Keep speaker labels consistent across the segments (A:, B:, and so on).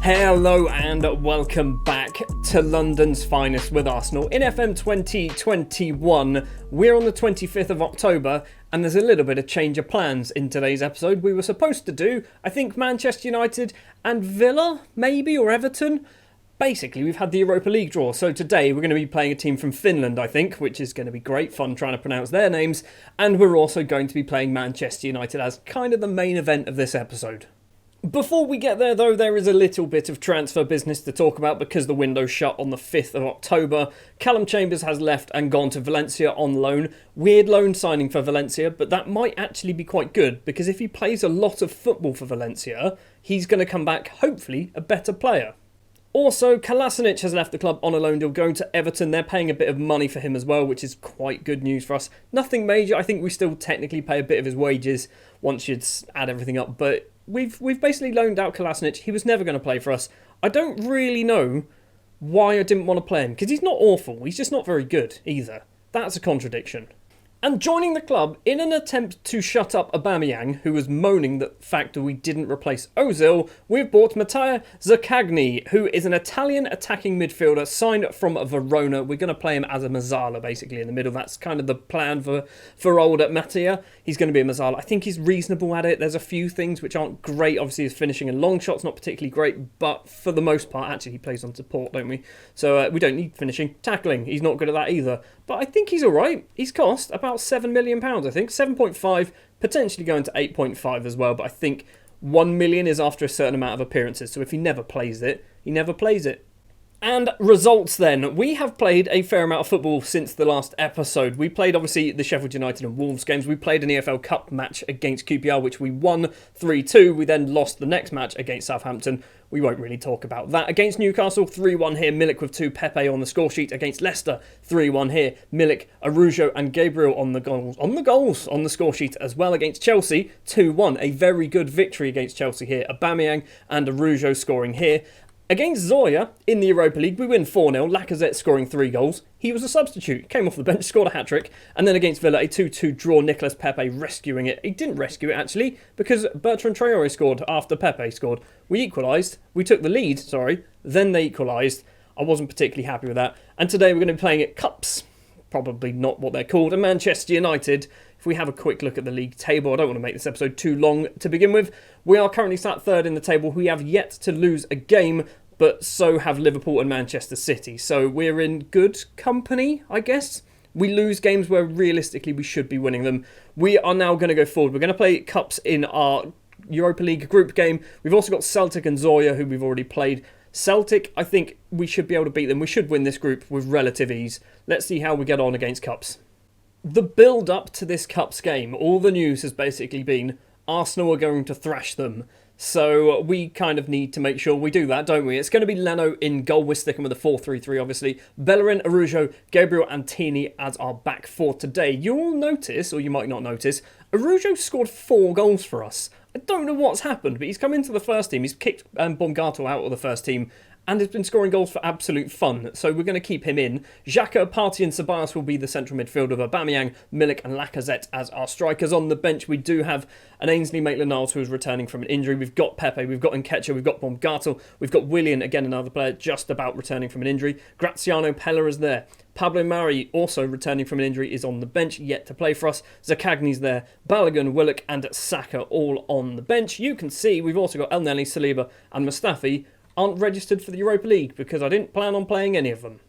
A: Hello and welcome back to London's Finest with Arsenal. In FM 2021, we're on the 25th of October and there's a little bit of change of plans in today's episode. We were supposed to do, I think, Manchester United and Villa, maybe, or Everton. Basically, we've had the Europa League draw, so today we're going to be playing a team from Finland, I think, which is going to be great fun trying to pronounce their names, and we're also going to be playing Manchester United as kind of the main event of this episode. Before we get there, though, there is a little bit of transfer business to talk about because the window shut on the 5th of October. Callum Chambers has left and gone to Valencia on loan. Weird loan signing for Valencia, but that might actually be quite good because if he plays a lot of football for Valencia, he's going to come back, hopefully, a better player. Also, Kolasinac has left the club on a loan deal going to Everton. They're paying a bit of money for him as well, which is quite good news for us. Nothing major. I think we still technically pay a bit of his wages once you'd add everything up, but We've basically loaned out Kolasinac. He was never going to play for us. I don't really know why I didn't want to play him, because he's not awful. He's just not very good either. That's a contradiction. And joining the club in an attempt to shut up Aubameyang, who was moaning the fact that we didn't replace Ozil, we've bought Matteo Zaccagni, who is an Italian attacking midfielder signed from Verona. We're going to play him as a Mazzala, basically, in the middle. That's kind of the plan for old Matteo. He's going to be a Mazzala. I think he's reasonable at it. There's a few things which aren't great. Obviously, his finishing and long shots not particularly great, but for the most part, actually, he plays on support, don't we? So we don't need finishing. Tackling, he's not good at that either. But I think he's all right. He's cost about £7 million, I think. 7.5, potentially going to 8.5 as well. But I think 1 million is after a certain amount of appearances. So if he never plays it, he never plays it. And results then. We have played a fair amount of football since the last episode. We played, obviously, the Sheffield United and Wolves games. We played an EFL Cup match against QPR, which we won 3-2. We then lost the next match against Southampton. We won't really talk about that. Against Newcastle, 3-1 here. Milik with 2, Pepe on the score sheet. Against Leicester, 3-1 here. Milik, Araujo and Gabriel on the goals on the score sheet as well. Against Chelsea, 2-1. A very good victory against Chelsea here. Aubameyang and Araujo scoring here. Against Zoya in the Europa League, we win 4-0, Lacazette scoring 3 goals. He was a substitute, came off the bench, scored a hat-trick. And then against Villa, a 2-2 draw, Nicolas Pepe rescuing it. He didn't rescue it, actually, because Bertrand Traoré scored after Pepe scored. We equalised, we took the lead, then they equalised. I wasn't particularly happy with that. And today we're going to be playing at KuPs, probably not what they're called, and Manchester United. If we have a quick look at the league table, I don't want to make this episode too long to begin with. We are currently sat third in the table. We have yet to lose a game, but so have Liverpool and Manchester City. So we're in good company, I guess. We lose games where realistically we should be winning them. We are now going to go forward. We're going to play KuPs in our Europa League group game. We've also got Celtic and Zoya, who we've already played. Celtic, I think we should be able to beat them. We should win this group with relative ease. Let's see how we get on against KuPs. The build-up to this KuPs game, all the news has basically been Arsenal are going to thrash them. So we kind of need to make sure we do that, don't we? It's going to be Leno in goal. We're sticking with a 4-3-3, obviously. Bellerin, Araujo, Gabriel and Tini as our back four today. You'll notice, or you might not notice, Araujo scored 4 goals for us. I don't know what's happened, but he's come into the first team. He's kicked Baumgartel out of the first team and has been scoring goals for absolute fun. So we're going to keep him in. Xhaka, Partey and Ceballos will be the central midfield of Aubameyang, Milik and Lacazette as our strikers. On the bench, we do have an Ainsley Maitland-Niles who is returning from an injury. We've got Pepe, we've got Nketiah, we've got Baumgartel, we've got Willian, again another player just about returning from an injury. Graziano Pella is there. Pablo Mari, also returning from an injury, is on the bench, yet to play for us. Zaccagni's there. Balogun, Willock and Saka all on the bench. You can see we've also got El Neni, Saliba and Mustafi aren't registered for the Europa League because I didn't plan on playing any of them.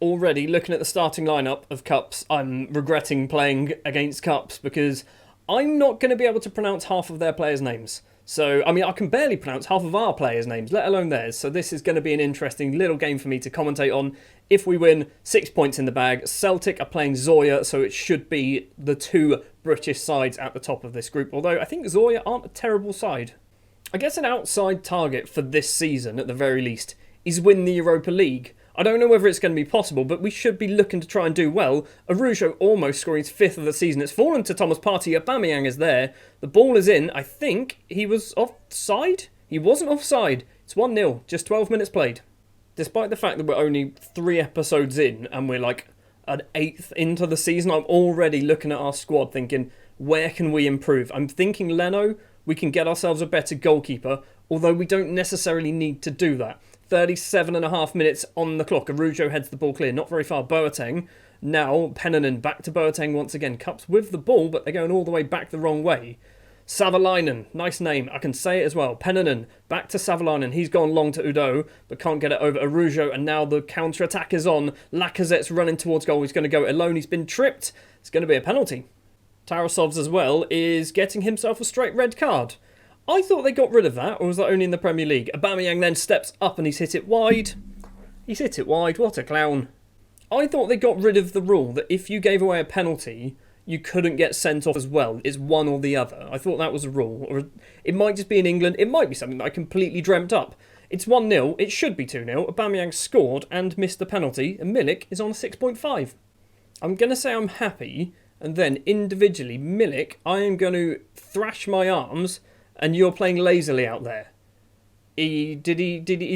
A: Already, looking at the starting lineup of KuPs, I'm regretting playing against KuPs because I'm not going to be able to pronounce half of their players' names. So, I mean, I can barely pronounce half of our players' names, let alone theirs. So this is going to be an interesting little game for me to commentate on. If we win, 6 points in the bag. Celtic are playing Zoya, so it should be the 2 British sides at the top of this group. Although I think Zoya aren't a terrible side. I guess an outside target for this season, at the very least, is win the Europa League. I don't know whether it's going to be possible, but we should be looking to try and do well. Araujo almost scoring his 5th of the season. It's fallen to Thomas Partey. Aubameyang is there. The ball is in. I think he was offside. He wasn't offside. It's 1-0. Just 12 minutes played. Despite the fact that we're only 3 episodes in and we're like an 8th into the season, I'm already looking at our squad thinking, where can we improve? I'm thinking Leno we can get ourselves a better goalkeeper, although we don't necessarily need to do that. 37.5 minutes on the clock. Arujo heads the ball clear, not very far. Boateng. Now, Pennanen back to Boateng once again. KuPs with the ball, but they're going all the way back the wrong way. Savalainen, nice name, I can say it as well. Pennanen, back to Savalainen. He's gone long to Udo, but can't get it over Arujo, and now the counter-attack is on. Lacazette's running towards goal. He's going to go it alone. He's been tripped. It's going to be a penalty. Tarasov's as well is getting himself a straight red card. I thought they got rid of that, or was that only in the Premier League? Aubameyang then steps up and he's hit it wide. He's hit it wide. What a clown. I thought they got rid of the rule that if you gave away a penalty, you couldn't get sent off as well. It's one or the other. I thought that was a rule. Or it might just be in England. It might be something that I completely dreamt up. It's 1-0. It should be 2-0. Aubameyang scored and missed the penalty. And Milik is on a 6.5. I'm going to say I'm happy. And then individually, Milik, I am going to thrash my arms. And you're playing lazily out there. He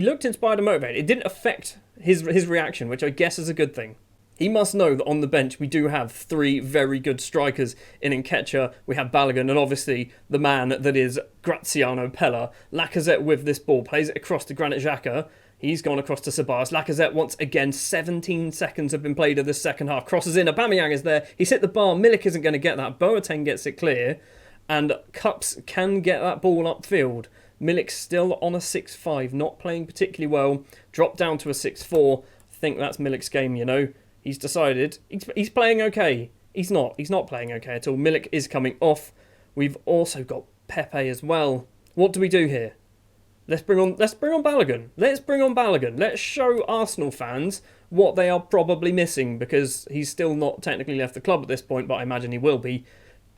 A: looked inspired and motivated. It didn't affect his reaction, which I guess is a good thing. He must know that on the bench we do have 3 very good strikers in Nketiah. We have Balogun and obviously the man that is Graziano Pella. Lacazette with this ball plays it across to Granit Xhaka. He's gone across to Ceballos. Lacazette once again. 17 seconds have been played of this second half. Crosses in. Aubameyang is there. He's hit the bar. Milik isn't going to get that. Boateng gets it clear. And KuPs can get that ball upfield. Milik still on a 6.5, not playing particularly well. Dropped down to a 6.4. I think that's Milik's game, you know. He's decided he's playing okay. He's not playing okay at all. Milik is coming off. We've also got Pepe as well. What do we do here? Let's bring on Balogun. Let's bring on Balogun. Let's show Arsenal fans what they are probably missing, because he's still not technically left the club at this point, but I imagine he will be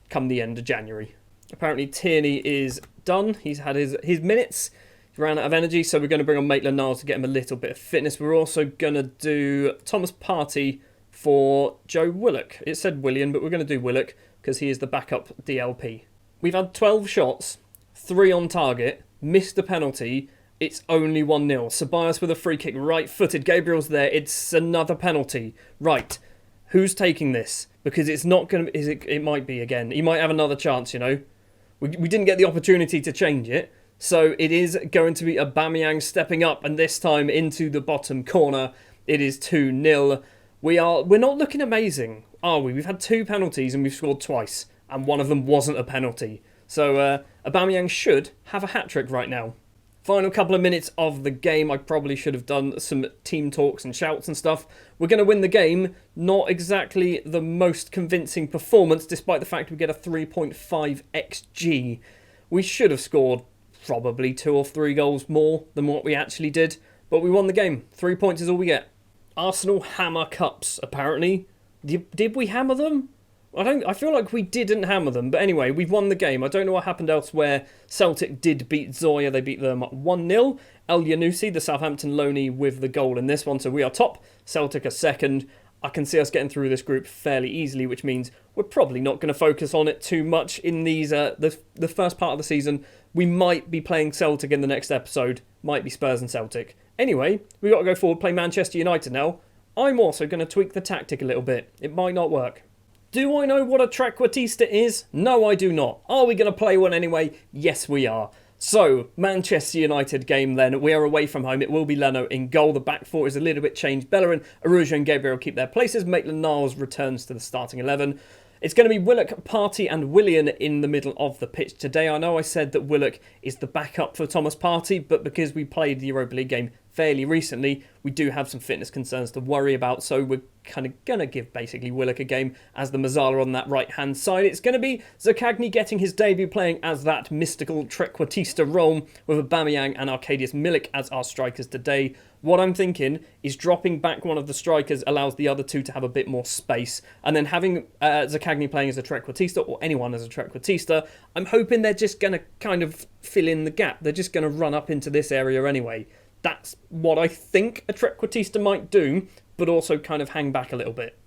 A: come the end of January. Apparently Tierney is done. He's had his minutes. He ran out of energy, so we're going to bring on Maitland-Niles to get him a little bit of fitness. We're also going to do Thomas Partey for Joe Willock. It said Willian, but we're going to do Willock because he is the backup DLP. We've had 12 shots, 3 on target, missed the penalty. It's only 1-0. Ceballos with a free kick, right-footed. Gabriel's there. It's another penalty. Right. Who's taking this? Because it's not going to... It might be again. He might have another chance, you know. We didn't get the opportunity to change it. So it is going to be Aubameyang stepping up, and this time into the bottom corner. It is 2-0. We're not looking amazing, are we? We've had 2 penalties and we've scored twice, and one of them wasn't a penalty. So Aubameyang should have a hat-trick right now. Final couple of minutes of the game. I probably should have done some team talks and shouts and stuff. We're going to win the game. Not exactly the most convincing performance, despite the fact we get a 3.5 XG. We should have scored probably 2 or 3 goals more than what we actually did. But we won the game. 3 points is all we get. Arsenal hammer KuPs, apparently. Did we hammer them? I feel like we didn't hammer them, but anyway, we've won the game. I don't know what happened elsewhere. Celtic did beat Zoya. They beat them 1-0. El Yanusi, the Southampton loanee, with the goal in this one. So we are top. Celtic are second. I can see us getting through this group fairly easily, which means we're probably not going to focus on it too much in these the first part of the season. We might be playing Celtic in the next episode. Might be Spurs and Celtic. Anyway, we've got to go forward, play Manchester United now. I'm also going to tweak the tactic a little bit. It might not work. Do I know what a trequartista is? No, I do not. Are we going to play one anyway? Yes, we are. So, Manchester United game then. We are away from home. It will be Leno in goal. The back four is a little bit changed. Bellerin, Arujo and Gabriel keep their places. Maitland-Niles returns to the starting 11. It's going to be Willock, Partey and Willian in the middle of the pitch today. I know I said that Willock is the backup for Thomas Partey, but because we played the Europa League game fairly recently, we do have some fitness concerns to worry about, so we're kind of going to give basically Willock a game as the Mazzala on that right-hand side. It's going to be Zaccagni getting his debut playing as that mystical trequartista role with Aubameyang and Arkadiusz Milik as our strikers today. What I'm thinking is dropping back one of the strikers allows the other two to have a bit more space, and then having Zaccagni playing as a trequartista, or anyone as a trequartista, I'm hoping they're just going to kind of fill in the gap. They're just going to run up into this area anyway. That's what I think a trequartista might do, but also kind of hang back a little bit.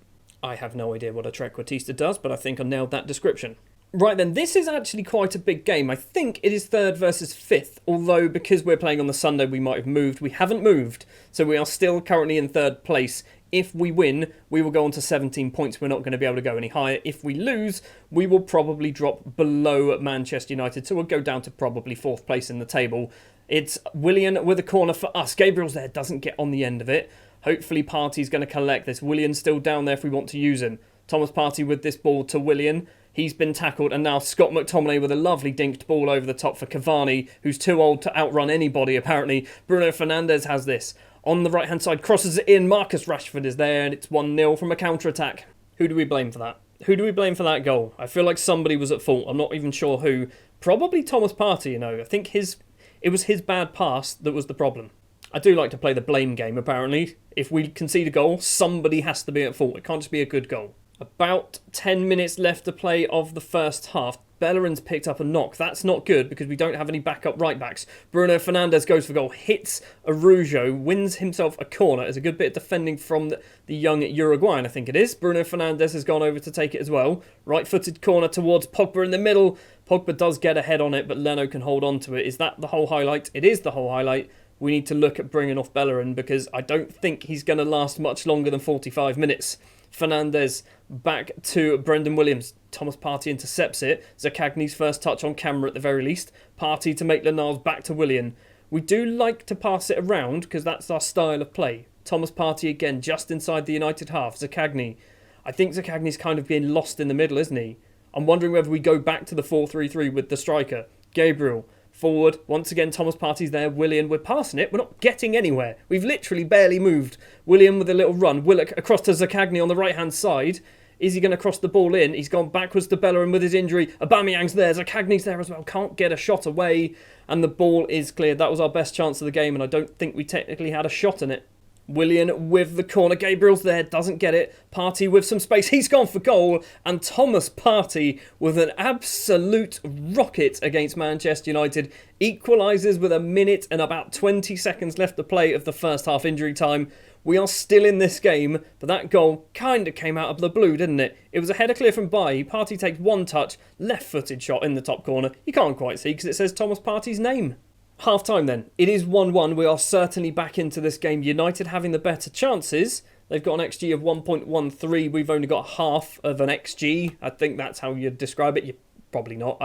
A: I have no idea what a trequartista does, but I think I nailed that description. Right then, this is actually quite a big game. I think it is 3rd versus 5th, although because we're playing on the Sunday we might have moved. We haven't moved, so we are still currently in 3rd place If we win, we will go on to 17 points. We're not going to be able to go any higher. If we lose, we will probably drop below Manchester United. So we'll go down to probably 4th place in the table. It's Willian with a corner for us. Gabriel's there, doesn't get on the end of it. Hopefully Partey's going to collect this. Willian's still down there if we want to use him. Thomas Partey with this ball to Willian. He's been tackled, and now Scott McTominay with a lovely dinked ball over the top for Cavani, who's too old to outrun anybody, apparently. Bruno Fernandes has this. On the right-hand side, crosses it in. Marcus Rashford is there, and it's 1-0 from a counter-attack. Who do we blame for that? Who do we blame for that goal? I feel like somebody was at fault. I'm not even sure who. Probably Thomas Partey, you know. I think it was his bad pass that was the problem. I do like to play the blame game, apparently. If we concede a goal, somebody has to be at fault. It can't just be a good goal. About 10 minutes left to play of the first half. Bellerin's picked up a knock. That's not good because we don't have any backup right-backs. Bruno Fernandes goes for goal, hits Araujo, wins himself a corner. It's a good bit of defending from the young Uruguayan, I think it is. Bruno Fernandes has gone over to take it as well. Right-footed corner towards Pogba in the middle. Pogba does get ahead on it, but Leno can hold on to it. Is that the whole highlight? It is the whole highlight. We need to look at bringing off Bellerin because I don't think he's going to last much longer than 45 minutes. Fernandes back to Brendan Williams. Thomas Partey intercepts it. Zaccagni's first touch on camera at the very least. Partey to make Lenars back to Willian. We do like to pass it around because that's our style of play. Thomas Partey again just inside the United half. Zaccagni. I think Zaccagni's kind of being lost in the middle, isn't he? I'm wondering whether we go back to the 4-3-3 with the striker. Gabriel. Forward, once again Thomas Partey's there, Willian, we're passing it, we're not getting anywhere. We've literally barely moved. Willian with a little run, Willock across to Zaccagni on the right hand side. Is he going to cross the ball in? He's gone backwards to Bellerin with his injury. Aubameyang's there, Zaccagni's there as well, can't get a shot away. And the ball is cleared. That was our best chance of the game and I don't think we technically had a shot in it. Willian with the corner, Gabriel's there, doesn't get it. Partey with some space, he's gone for goal. And Thomas Partey with an absolute rocket against Manchester United. Equalises with a minute and about 20 seconds left to play of the first half injury time. We are still in this game, but that goal kind of came out of the blue, didn't it? It was a header clear from Bailly. Partey takes one touch, left-footed shot in the top corner. You can't quite see because it says Thomas Partey's name. Half time then. It is 1-1. We are certainly back into this game. United having the better chances. They've got an XG of 1.13. We've only got half of an XG. I think that's how you'd describe it. You're probably not.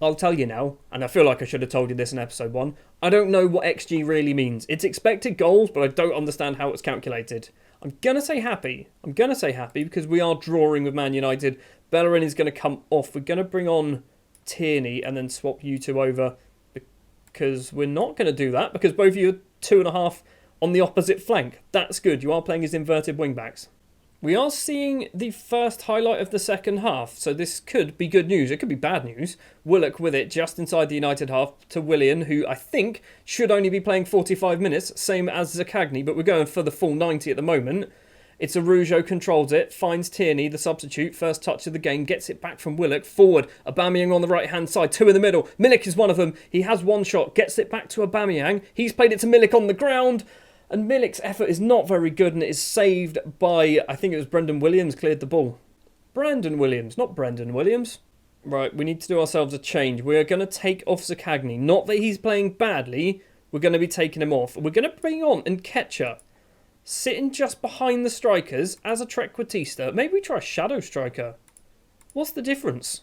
A: I'll tell you now, and I feel like I should have told you this in episode 1. I don't know what XG really means. It's expected goals, but I don't understand how it's calculated. I'm going to say happy. Because we are drawing with Man United. Bellerin is going to come off. We're going to bring on Tierney and then swap you two over. Because we're not going to do that because both of you are 2.5 on the opposite flank. That's good. You are playing as inverted wing-backs. We are seeing the first highlight of the second half, so this could be good news. It could be bad news. Willock with it just inside the United half to Willian, who I think should only be playing 45 minutes, same as Zaccagni, but we're going for the full 90 at the moment. It's Araujo controls it, finds Tierney, the substitute, first touch of the game, gets it back from Willock, forward, Aubameyang on the right-hand side, two in the middle, Milik is one of them, he has one shot, gets it back to Aubameyang, he's played it to Milik on the ground, and Milik's effort is not very good, and it is saved by, I think it was Brendan Williams cleared the ball. Brandon Williams, not Brendan Williams. Right, we need to do ourselves a change. We're going to take off Zaccagni, not that he's playing badly, we're going to be taking him off. We're going to bring on Nketiah. Sitting just behind the strikers as a trequartista. Maybe we try a shadow striker. What's the difference?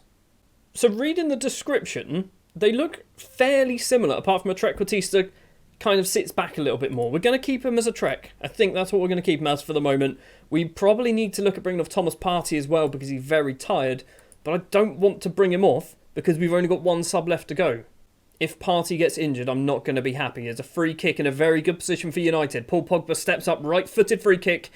A: So reading the description, they look fairly similar, apart from a trequartista kind of sits back a little bit more. We're going to keep him as a trek. I think that's what we're going to keep him as for the moment. We probably need to look at bringing off Thomas Partey as well because he's very tired. But I don't want to bring him off because we've only got one sub left to go. If Partey gets injured, I'm not going to be happy. It's a free kick in a very good position for United. Paul Pogba steps up, right-footed free kick.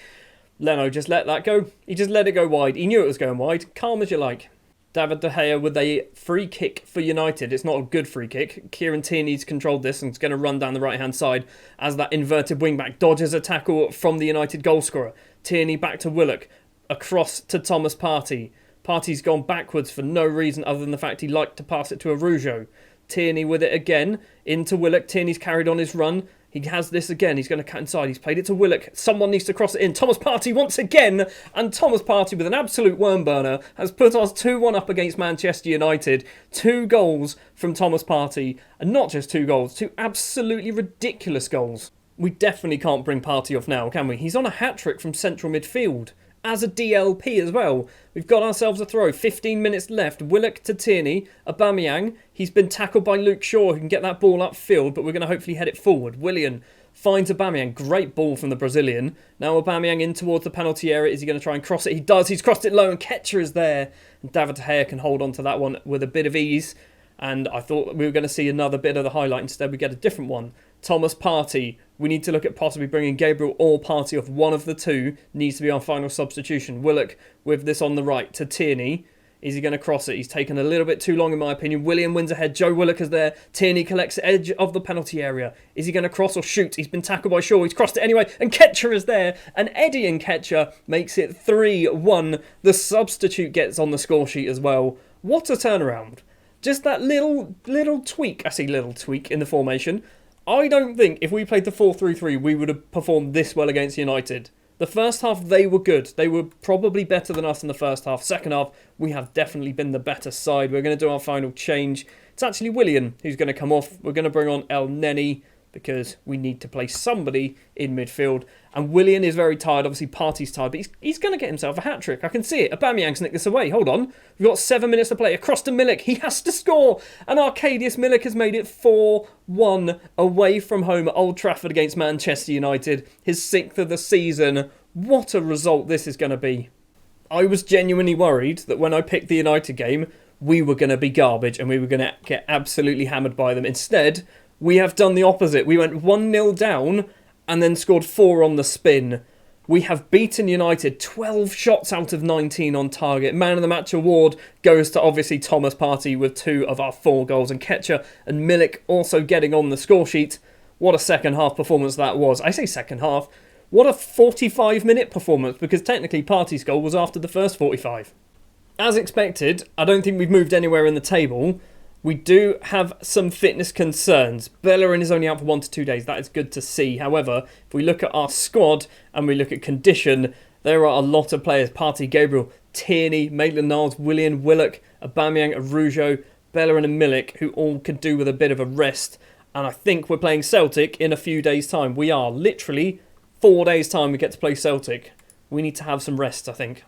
A: Leno just let that go. He just let it go wide. He knew it was going wide. Calm as you like. David De Gea with a free kick for United. It's not a good free kick. Kieran Tierney's controlled this and is going to run down the right-hand side as that inverted wing-back dodges a tackle from the United goalscorer. Tierney back to Willock. Across to Thomas Partey. Partey's gone backwards for no reason other than the fact he liked to pass it to Araujo. Tierney with it again, into Willock. Tierney's carried on his run. He has this again. He's going to cut inside. He's played it to Willock. Someone needs to cross it in. Thomas Partey once again. And Thomas Partey with an absolute worm burner has put us 2-1 up against Manchester United. 2 goals from Thomas Partey. And not just 2 goals, 2 absolutely ridiculous goals. We definitely can't bring Partey off now, can we? He's on a hat-trick from central midfield. As a DLP as well. We've got ourselves a throw. 15 minutes left. Willock to Tierney. Aubameyang. He's been tackled by Luke Shaw, who can get that ball upfield, but we're going to hopefully head it forward. Willian finds Aubameyang. Great ball from the Brazilian. Now Aubameyang in towards the penalty area. Is he going to try and cross it? He does. He's crossed it low, and Ketcher is there. And David De Gea can hold on to that one with a bit of ease. And I thought we were going to see another bit of the highlight. Instead, we get a different one. Thomas Partey. We need to look at possibly bringing Gabriel or Partey off. One of the two needs to be our final substitution. Willock with this on the right to Tierney. Is he going to cross it? He's taken a little bit too long in my opinion. William wins ahead. Joe Willock is there. Tierney collects the edge of the penalty area. Is he going to cross or shoot? He's been tackled by Shaw. He's crossed it anyway. And Ketcher is there. And Eddie and Ketcher makes it 3-1. The substitute gets on the score sheet as well. What a turnaround. Just that little tweak. I see little tweak in the formation. I don't think if we played the 4-3-3 we would have performed this well against United. The first half they were good. They were probably better than us in the first half. Second half we have definitely been the better side. We're going to do our final change. It's actually Willian who's going to come off. We're going to bring on El Neni because we need to play somebody in midfield. And Willian is very tired. Obviously Partey's tired, but he's going to get himself a hat-trick. I can see it. Aubameyang's nicked this away. Hold on. We've got 7 minutes to play. Across to Milik. He has to score. And Arcadius Milik has made it 4-1 away from home at Old Trafford against Manchester United. His 6th of the season. What a result this is going to be. I was genuinely worried that when I picked the United game, we were going to be garbage and we were going to get absolutely hammered by them. Instead, we have done the opposite. We went 1-0 down and then scored 4 on the spin. We have beaten United 12 shots out of 19 on target. Man of the Match award goes to obviously Thomas Partey with 2 of our 4 goals. And Ketcher and Milik also getting on the score sheet. What a second half performance that was. I say second half. What a 45-minute performance, because technically Partey's goal was after the first 45. As expected, I don't think we've moved anywhere in the table. We do have some fitness concerns. Bellerin is only out for 1 to 2 days. That is good to see. However, if we look at our squad and we look at condition, there are a lot of players. Partey, Gabriel, Tierney, Maitland-Niles, Willian, Willock, Aubameyang, Arujo, Bellerin and Milik, who all could do with a bit of a rest. And I think we're playing Celtic in a few days' time. We are literally 4 days' time we get to play Celtic. We need to have some rest, I think.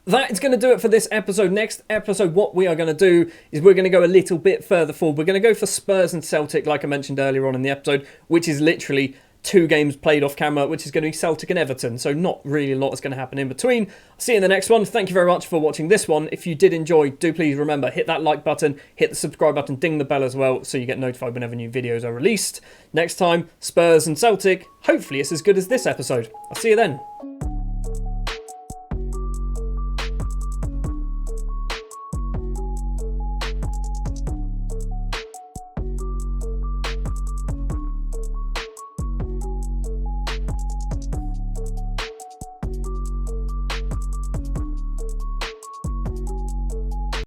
A: That is going to do it for this episode. Next episode, what we are going to do is we're going to go a little bit further forward. We're going to go for Spurs and Celtic, like I mentioned earlier on in the episode, which is literally 2 games played off camera, which is going to be Celtic and Everton. So not really a lot is going to happen in between. I'll see you in the next one. Thank you very much for watching this one. If you did enjoy, do please remember, hit that like button, hit the subscribe button, ding the bell as well, so you get notified whenever new videos are released. Next time, Spurs and Celtic. Hopefully it's as good as this episode. I'll see you then.